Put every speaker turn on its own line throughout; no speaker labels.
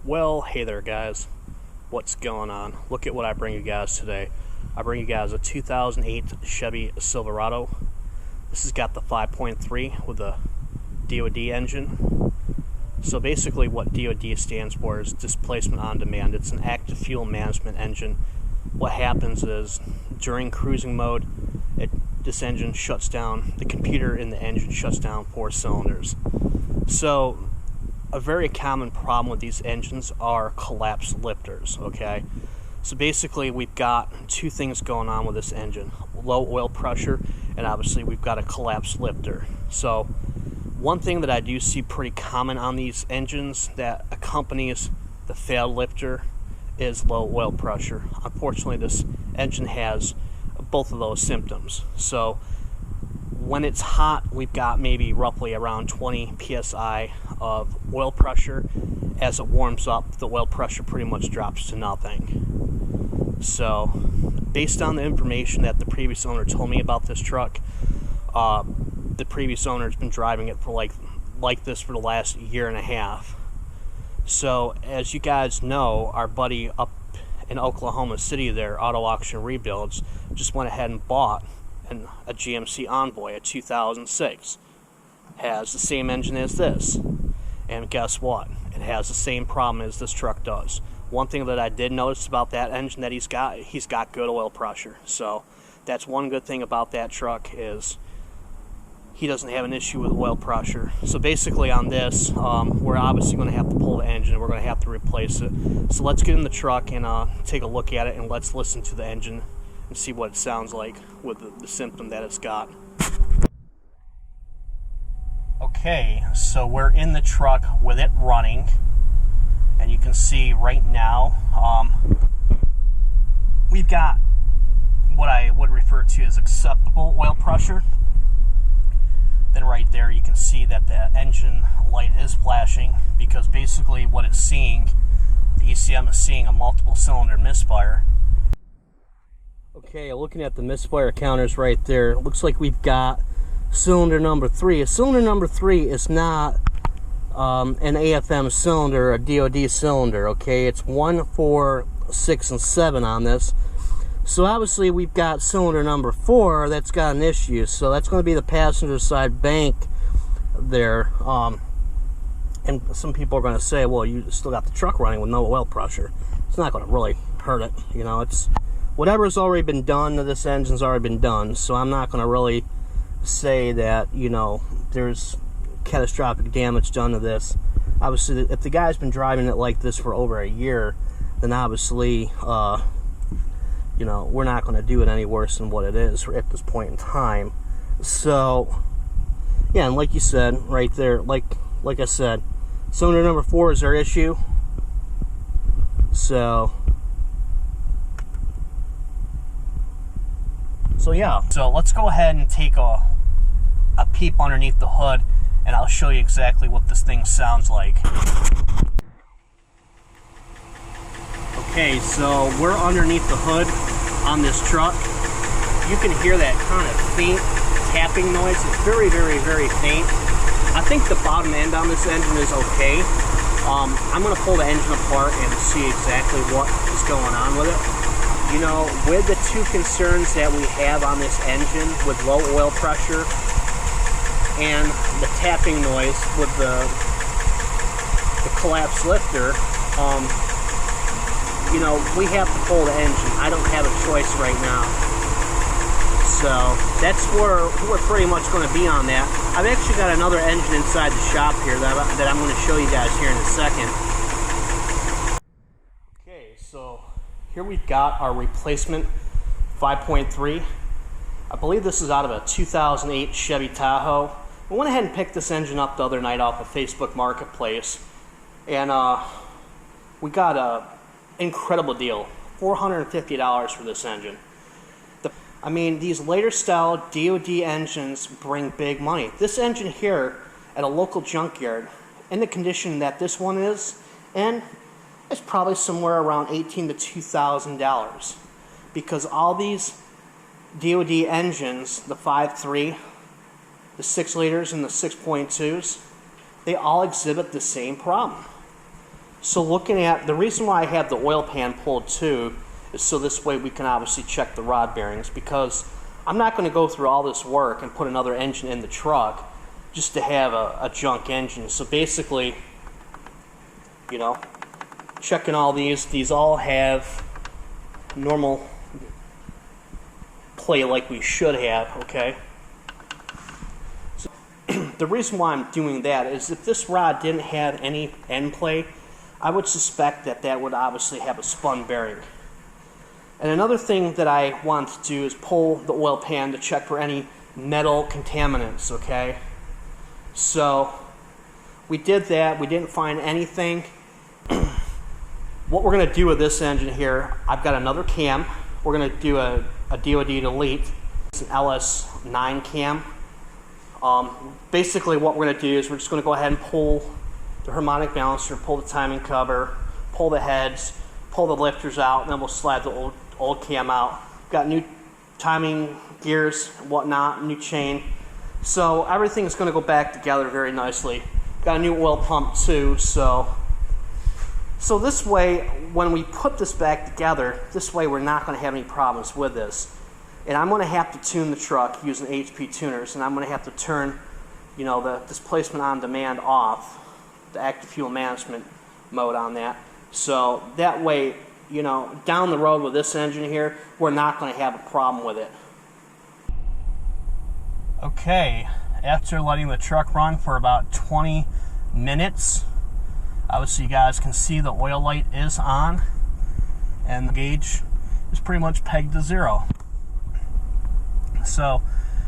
Well, hey there guys, what's going on? Look at what I bring you guys today. I bring you guys a 2008 Chevy Silverado. This has got the 5.3 with a DOD engine. So basically what DOD stands for is displacement on demand. It's an active fuel management engine. What happens is during cruising mode, this engine shuts down, the computer in the engine shuts down 4 cylinders. So a very common problem with these engines are collapsed lifters, okay? So basically we've got two things going on with this engine. Low oil pressure, and obviously we've got a collapsed lifter. So one thing that I do see pretty common on these engines that accompanies the failed lifter is low oil pressure. Unfortunately, this engine has both of those symptoms. So when it's hot, we've got maybe roughly around 20 psi of oil pressure. As it warms up, the oil pressure pretty much drops to nothing. So based on the information that the previous owner told me about this truck, the previous owner has been driving it for like this for the last year and a half. So as you guys know, our buddy up in Oklahoma City there, Auto Auction Rebuilds, just went ahead and bought a GMC Envoy, a 2006. Has the same engine as this. And guess what? It has the same problem as this truck does. One thing that I did notice about that engine that he's got good oil pressure. So that's one good thing about that truck is he doesn't have an issue with oil pressure. So basically on this, we're obviously going to have to pull the engine and we're going to have to replace it. So let's get in the truck and take a look at it, and let's listen to the engine and see what it sounds like with the symptom that it's got. Okay, so we're in the truck with it running, and you can see right now we've got what I would refer to as acceptable oil pressure. Then right there you can see that the engine light is flashing, because basically what it's seeing, the ECM is seeing a multiple cylinder misfire. Okay, looking at the misfire counters right there, it looks like we've got cylinder number 3. A cylinder number 3 is not an AFM cylinder, a DOD cylinder, okay? It's 1, 4, 6, and 7 on this. So obviously we've got cylinder number 4 that's got an issue. So that's going to be the passenger side bank there. And some people are going to say, well, you still got the truck running with no oil pressure. It's not going to really hurt it. You know, it's whatever's already been done to this engine's already been done. So I'm not going to really say that, you know, there's catastrophic damage done to this. Obviously, if the guy's been driving it like this for over a year, then obviously you know, we're not going to do it any worse than what it is at this point in time. So yeah, and like you said right there, like I said, cylinder number 4 is our issue. So yeah, so let's go ahead and take a peep underneath the hood, and I'll show you exactly what this thing sounds like. Okay, so we're underneath the hood on this truck. You can hear that kind of faint tapping noise. It's very, very, very faint. I think the bottom end on this engine is okay. I'm going to pull the engine apart and see exactly what is going on with it. You know, with the two concerns that we have on this engine, with low oil pressure and the tapping noise with the collapsed lifter, you know, we have to pull the engine. I don't have a choice right now. So that's where we're pretty much going to be on that. I've actually got another engine inside the shop here that I'm going to show you guys here in a second. Okay, so here we've got our replacement 5.3. I believe this is out of a 2008 Chevy Tahoe. I went ahead and picked this engine up the other night off of Facebook Marketplace, and we got a incredible deal, $450 for this engine. I mean, these later style DOD engines bring big money. This engine here at a local junkyard, in the condition that this one is, and it's probably somewhere around $1,800 to $2,000, because all these DOD engines, the 5.3, the 6 liters and the 6.2s, they all exhibit the same problem. So looking at, the reason why I have the oil pan pulled too is so this way we can obviously check the rod bearings, because I'm not going to go through all this work and put another engine in the truck just to have a junk engine. So basically, you know, checking all these all have normal play like we should have, okay? So the reason why I'm doing that is if this rod didn't have any end play, I would suspect that that would obviously have a spun bearing. And another thing that I want to do is pull the oil pan to check for any metal contaminants, okay? So we did that, we didn't find anything. What we're going to do with this engine here, I've got another cam. We're going to do a DOD Elite. It's an LS9 cam. Basically what we're going to do is we're just going to go ahead and pull the harmonic balancer, pull the timing cover, pull the heads, pull the lifters out, and then we'll slide the old cam out. Got new timing gears, whatnot, new chain. So everything's going to go back together very nicely. Got a new oil pump too, so this way, when we put this back together, this way we're not going to have any problems with this. And I'm going to have to tune the truck using HP tuners, and I'm going to have to turn, you know, the displacement on demand off, the active fuel management mode on that. So that way, you know, down the road with this engine here, we're not going to have a problem with it. Okay, after letting the truck run for about 20 minutes, obviously you guys can see the oil light is on and the gauge is pretty much pegged to 0. So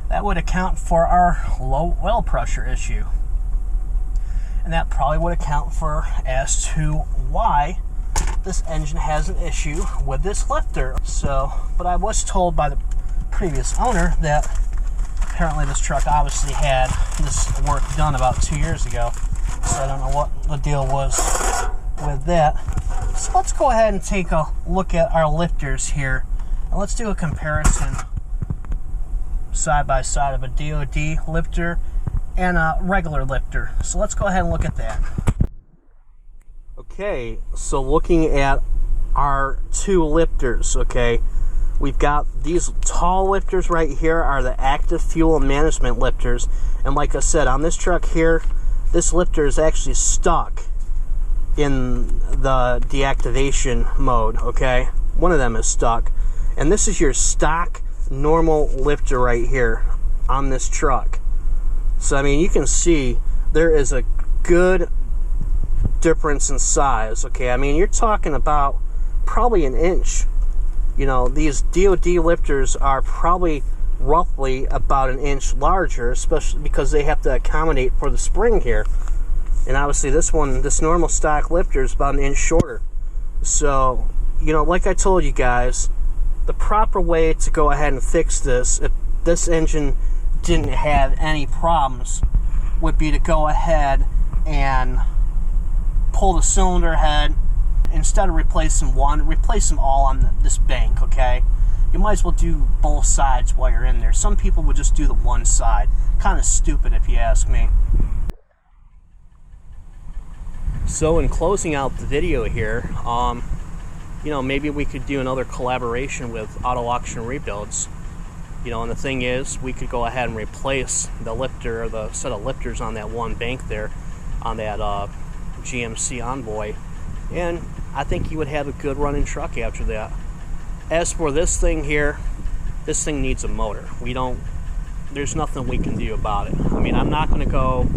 that would account for our low oil pressure issue. And that probably would account for as to why this engine has an issue with this lifter. So, but I was told by the previous owner that apparently this truck obviously had this work done about 2 years ago. So I don't know what the deal was with that. So let's go ahead and take a look at our lifters here. And let's do a comparison side by side of a DOD lifter and a regular lifter. So let's go ahead and look at that. Okay, so looking at our two lifters, okay, we've got these tall lifters right here are the active fuel management lifters. And like I said, on this truck here, this lifter is actually stuck in the deactivation mode, okay? One of them is stuck. And this is your stock normal lifter right here on this truck. So, I mean, you can see there is a good difference in size, okay? I mean, you're talking about probably an inch. You know, these DOD lifters are probably roughly about an inch larger, especially because they have to accommodate for the spring here. And obviously this one, this normal stock lifter is about an inch shorter. So, you know, like I told you guys, the proper way to go ahead and fix this, if this engine didn't have any problems, would be to go ahead and pull the cylinder head. Instead of replacing one, replace them all on this bank, okay? You might as well do both sides while you're in there. Some people would just do the one side. Kind of stupid if you ask me. So in closing out the video here, you know, maybe we could do another collaboration with Auto Auction Rebuilds. You know, and the thing is, we could go ahead and replace the lifter, or the set of lifters on that one bank there, on that GMC Envoy. And I think you would have a good running truck after that. As for this thing here, this thing needs a motor. There's nothing we can do about it. I mean, I'm not going to go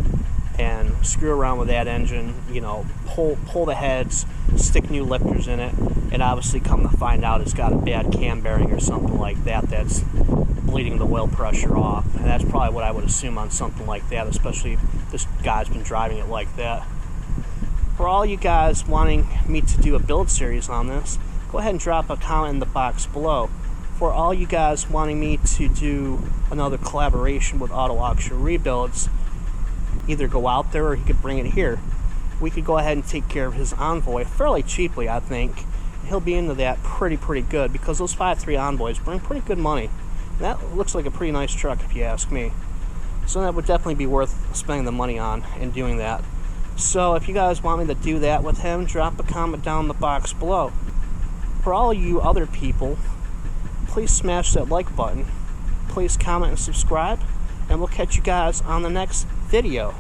and screw around with that engine, you know, pull the heads, stick new lifters in it, and obviously come to find out it's got a bad cam bearing or something like that that's bleeding the oil pressure off. And that's probably what I would assume on something like that, especially if this guy's been driving it like that. For all you guys wanting me to do a build series on this, go ahead and drop a comment in the box below. For all you guys wanting me to do another collaboration with Auto Auction Rebuilds, either go out there or he could bring it here. We could go ahead and take care of his Envoy fairly cheaply, I think. He'll be into that pretty good, because those 5.3 Envoys bring pretty good money. And that looks like a pretty nice truck if you ask me. So that would definitely be worth spending the money on and doing that. So if you guys want me to do that with him, drop a comment down in the box below. For all you other people, please smash that like button. Please comment and subscribe, and we'll catch you guys on the next video.